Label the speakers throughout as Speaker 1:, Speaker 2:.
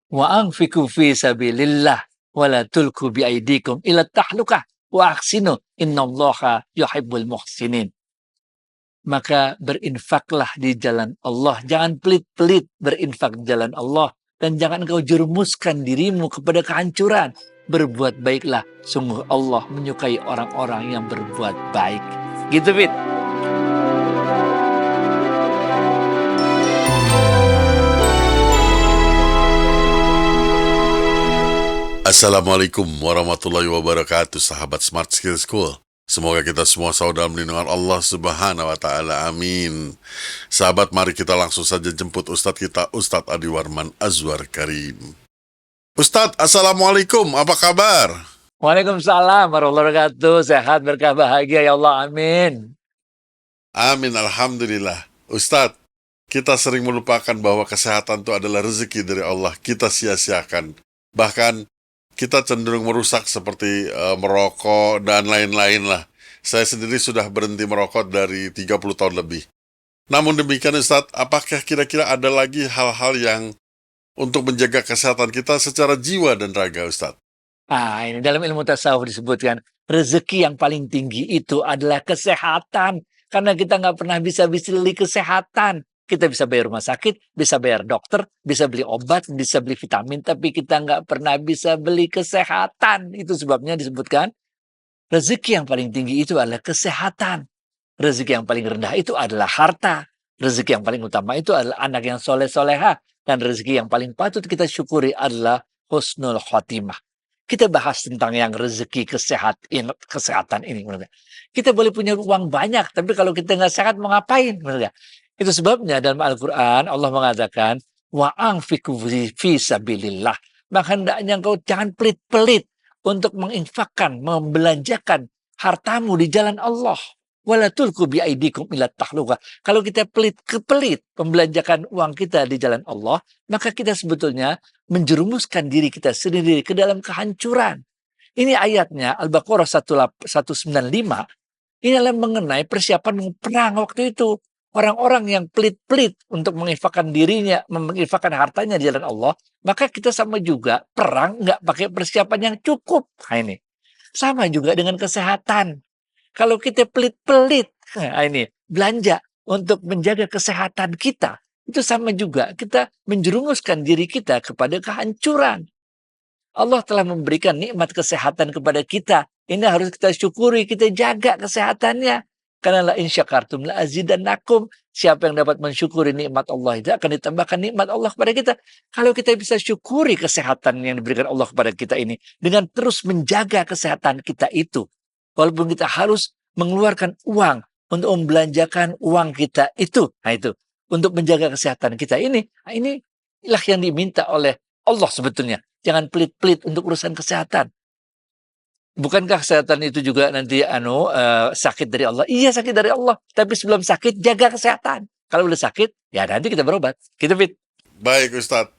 Speaker 1: Wa anfiqu fi sabilillah wa la tulqu biaidikum ila tahlukah wa ahsinu innallaha yuhibbul muhsinin. Maka berinfaklah di jalan Allah. Jangan pelit-pelit berinfak di jalan Allah. Dan jangan engkau jerumuskan dirimu kepada kehancuran. Berbuat baiklah. Sungguh Allah menyukai orang-orang yang berbuat baik. Gitu, Fit.
Speaker 2: Assalamualaikum warahmatullahi wabarakatuh, sahabat Smart Skill School. Semoga kita semua selalu dalam lindungan Allah Subhanahu wa Ta'ala. Amin. Sahabat, mari kita langsung saja jemput Ustadz kita, Ustadz Adi Warman Azwar Karim. Ustadz, Assalamualaikum, apa kabar?
Speaker 1: Waalaikumsalam warahmatullahi wabarakatuh. Sehat, berkah, bahagia ya Allah. Amin.
Speaker 2: Amin, Alhamdulillah. Ustadz, kita sering melupakan bahwa kesehatan itu adalah rezeki dari Allah. Kita sia-siakan. Bahkan kita cenderung merusak seperti merokok dan lain-lain lah. Saya sendiri sudah berhenti merokok dari 30 tahun lebih. Namun demikian Ustadz, apakah kira-kira ada lagi hal-hal yang untuk menjaga kesehatan kita secara jiwa dan raga, Ustadz?
Speaker 1: Ini dalam ilmu tasawuf disebutkan, rezeki yang paling tinggi itu adalah kesehatan. Karena kita nggak pernah bisa beli kesehatan. Kita bisa bayar rumah sakit, bisa bayar dokter, bisa beli obat, bisa beli vitamin, tapi kita nggak pernah bisa beli kesehatan. Itu sebabnya disebutkan, rezeki yang paling tinggi itu adalah kesehatan. Rezeki yang paling rendah itu adalah harta. Rezeki yang paling utama itu adalah anak yang soleh-soleha. Dan rezeki yang paling patut kita syukuri adalah husnul khotimah. Kita bahas tentang yang rezeki kesehatan ini. Kita boleh punya uang banyak, tapi kalau kita nggak sehat mau ngapain? Itu sebabnya dalam Al-Quran Allah mengatakan, wa anfiqu fi sabilillah. Maka hendaknya engkau jangan pelit-pelit untuk menginfakkan, membelanjakan hartamu di jalan Allah. Wala tulqu biaidikum ila tahluka. Kalau kita pelit membelanjakan uang kita di jalan Allah, maka kita sebetulnya menjerumuskan diri kita sendiri ke dalam kehancuran. Ini ayatnya Al-Baqarah 195. Ini adalah mengenai persiapan perang waktu itu. Orang-orang yang pelit-pelit untuk menginfakkan dirinya, menginfakkan hartanya di jalan Allah, maka kita sama juga perang nggak pakai persiapan yang cukup. Nah ini. Sama juga dengan kesehatan. Kalau kita pelit-pelit, ini belanja untuk menjaga kesehatan kita, itu sama juga kita menjerumuskan diri kita kepada kehancuran. Allah telah memberikan nikmat kesehatan kepada kita. Ini harus kita syukuri, kita jaga kesehatannya. Karena la in syakartum la azidannakum. Siapa yang dapat mensyukuri nikmat Allah itu akan ditambahkan nikmat Allah kepada kita. Kalau kita bisa syukuri kesehatan yang diberikan Allah kepada kita ini dengan terus menjaga kesehatan kita itu. Walaupun kita harus mengeluarkan uang untuk membelanjakan uang kita itu. Nah itu. Untuk menjaga kesehatan kita ini. Nah inilah yang diminta oleh Allah sebetulnya. Jangan pelit-pelit untuk urusan kesehatan. Bukankah kesehatan itu juga nanti sakit dari Allah? Iya, sakit dari Allah. Tapi sebelum sakit, jaga kesehatan. Kalau udah sakit, ya nanti kita berobat. Gitu, Fit.
Speaker 2: Baik, Ustadz.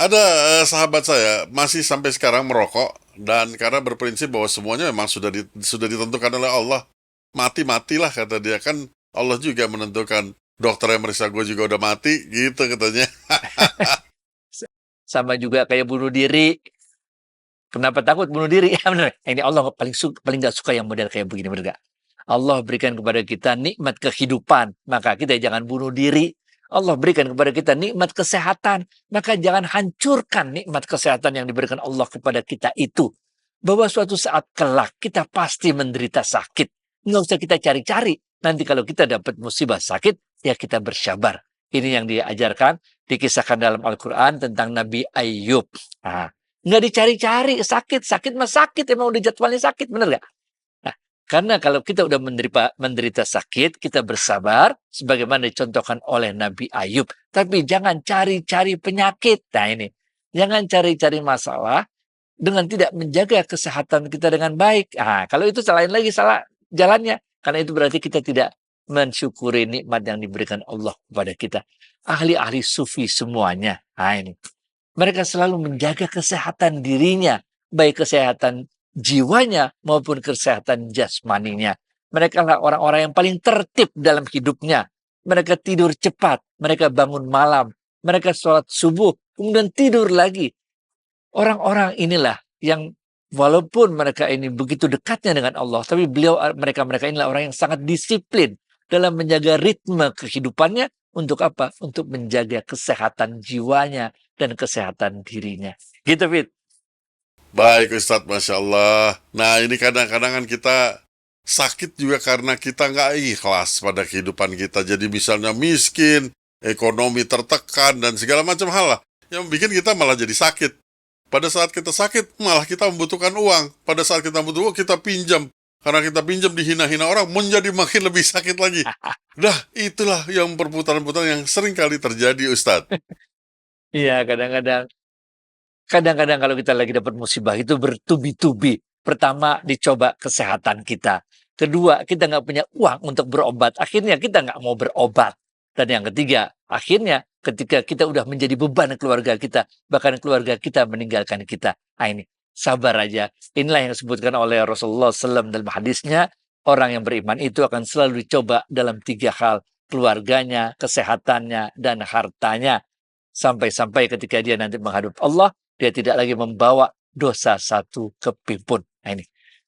Speaker 2: Ada sahabat saya masih sampai sekarang merokok, dan karena berprinsip bahwa semuanya memang sudah ditentukan oleh Allah. Mati-matilah kata dia, kan Allah juga menentukan. Dokter yang meriksa gue juga udah mati, gitu katanya.
Speaker 1: Sama juga kayak bunuh diri. Kenapa takut bunuh diri? Ya benar. Ini Allah paling gak suka yang model kayak begini, benar gak? Allah berikan kepada kita nikmat kehidupan, maka kita jangan bunuh diri. Allah berikan kepada kita nikmat kesehatan, maka jangan hancurkan nikmat kesehatan yang diberikan Allah kepada kita itu. Bahwa suatu saat kelak kita pasti menderita sakit. Nggak usah kita cari-cari. Nanti kalau kita dapat musibah sakit, ya kita bersabar. Ini yang diajarkan, dikisahkan dalam Al-Quran tentang Nabi Ayub. Nggak dicari-cari, sakit mah sakit, emang udah jadwalnya sakit, bener gak? Nah, karena kalau kita udah menderita sakit, kita bersabar, sebagaimana dicontohkan oleh Nabi Ayub. Tapi jangan cari-cari penyakit. Nah ini, jangan cari-cari masalah dengan tidak menjaga kesehatan kita dengan baik. Kalau itu salah jalannya. Karena itu berarti kita tidak mensyukuri nikmat yang diberikan Allah kepada kita. Ahli-ahli sufi semuanya. Ini. Mereka selalu menjaga kesehatan dirinya, baik kesehatan jiwanya maupun kesehatan jasmaninya. Mereka lah orang-orang yang paling tertib dalam hidupnya. Mereka tidur cepat, mereka bangun malam, mereka sholat subuh kemudian tidur lagi. Orang-orang inilah yang walaupun mereka ini begitu dekatnya dengan Allah, tapi mereka inilah orang yang sangat disiplin dalam menjaga ritme kehidupannya untuk apa? Untuk menjaga kesehatan jiwanya dan kesehatan dirinya. Gitu, Fit.
Speaker 2: Baik Ustadz, Masya Allah. Nah ini kadang-kadang kan kita sakit juga karena kita nggak ikhlas pada kehidupan kita. Jadi misalnya miskin, ekonomi tertekan, dan segala macam hal lah. Yang bikin kita malah jadi sakit. Pada saat kita sakit, malah kita membutuhkan uang. Pada saat kita butuh uang, kita pinjam. Karena kita pinjam dihina-hina orang, menjadi makin lebih sakit lagi. Dah, itulah yang perputaran-putaran yang sering kali terjadi, Ustadz.
Speaker 1: Iya, kadang-kadang kalau kita lagi dapat musibah itu bertubi-tubi. Pertama, dicoba kesehatan kita. Kedua, kita nggak punya uang untuk berobat. Akhirnya kita nggak mau berobat. Dan yang ketiga, akhirnya ketika kita udah menjadi beban keluarga kita, bahkan keluarga kita meninggalkan kita. Nah ini, sabar aja. Inilah yang disebutkan oleh Rasulullah SAW dalam hadisnya, orang yang beriman itu akan selalu dicoba dalam 3 hal. Keluarganya, kesehatannya, dan hartanya. Sampai-sampai ketika dia nanti menghadap Allah, dia tidak lagi membawa dosa satu keping pun. Nah ini.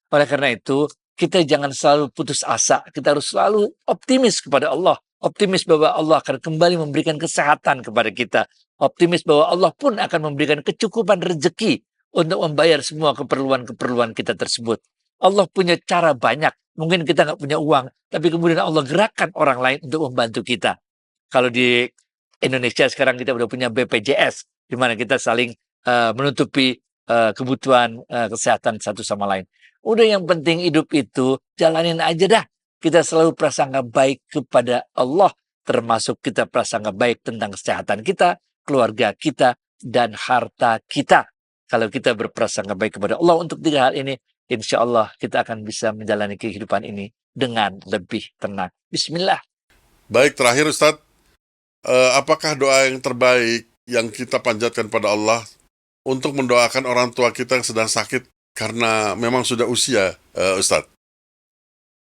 Speaker 1: Oleh karena itu, kita jangan selalu putus asa. Kita harus selalu optimis kepada Allah. Optimis bahwa Allah akan kembali memberikan kesehatan kepada kita. Optimis bahwa Allah pun akan memberikan kecukupan rezeki untuk membayar semua keperluan-keperluan kita tersebut. Allah punya cara banyak. Mungkin kita nggak punya uang, tapi kemudian Allah gerakkan orang lain untuk membantu kita. Kalau di Indonesia sekarang kita udah punya BPJS, di mana kita saling menutupi kebutuhan kesehatan satu sama lain. Udah yang penting hidup itu jalanin aja dah. Kita selalu prasangka baik kepada Allah, termasuk kita prasangka baik tentang kesehatan kita, keluarga kita, dan harta kita. Kalau kita berprasangka baik kepada Allah untuk 3 hal ini, insya Allah kita akan bisa menjalani kehidupan ini dengan lebih tenang. Bismillah.
Speaker 2: Baik, terakhir Ustadz, apakah doa yang terbaik yang kita panjatkan pada Allah untuk mendoakan orang tua kita yang sedang sakit karena memang sudah usia, Ustadz?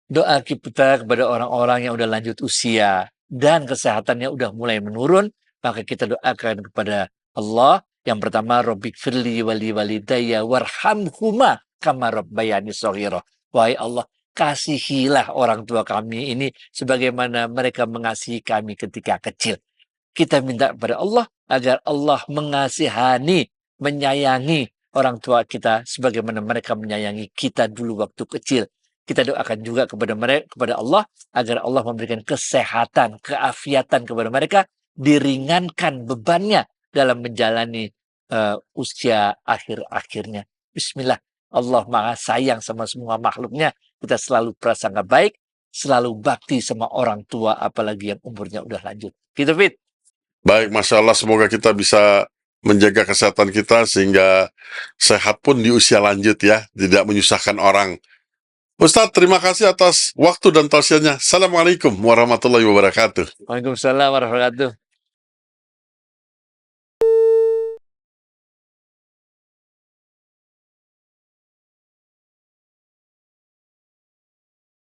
Speaker 1: Doa kita kepada orang-orang yang udah lanjut usia dan kesehatannya udah mulai menurun, maka kita doakan kepada Allah. Yang pertama, Rabbighfirli wali walidayya warhamhuma kama rabbayani shaghira. Wahai Allah, kasihilah orang tua kami ini sebagaimana mereka mengasihi kami ketika kecil. Kita minta kepada Allah agar Allah mengasihani, menyayangi orang tua kita sebagaimana mereka menyayangi kita dulu waktu kecil. Kita doakan juga kepada Allah agar Allah memberikan kesehatan, keafiatan kepada mereka, diringankan bebannya dalam menjalani usia akhir-akhirnya. Bismillah. Allah Maha sayang sama semua makhluknya. Kita selalu prasangka baik, selalu bakti sama orang tua, apalagi yang umurnya udah lanjut. Gitu, Fit.
Speaker 2: Baik, Masya Allah, semoga kita bisa menjaga kesehatan kita sehingga sehat pun di usia lanjut ya, tidak menyusahkan orang. Ustadz, terima kasih atas waktu dan tausiahnya. Assalamualaikum warahmatullahi wabarakatuh.
Speaker 1: Waalaikumsalam warahmatullahi wabarakatuh.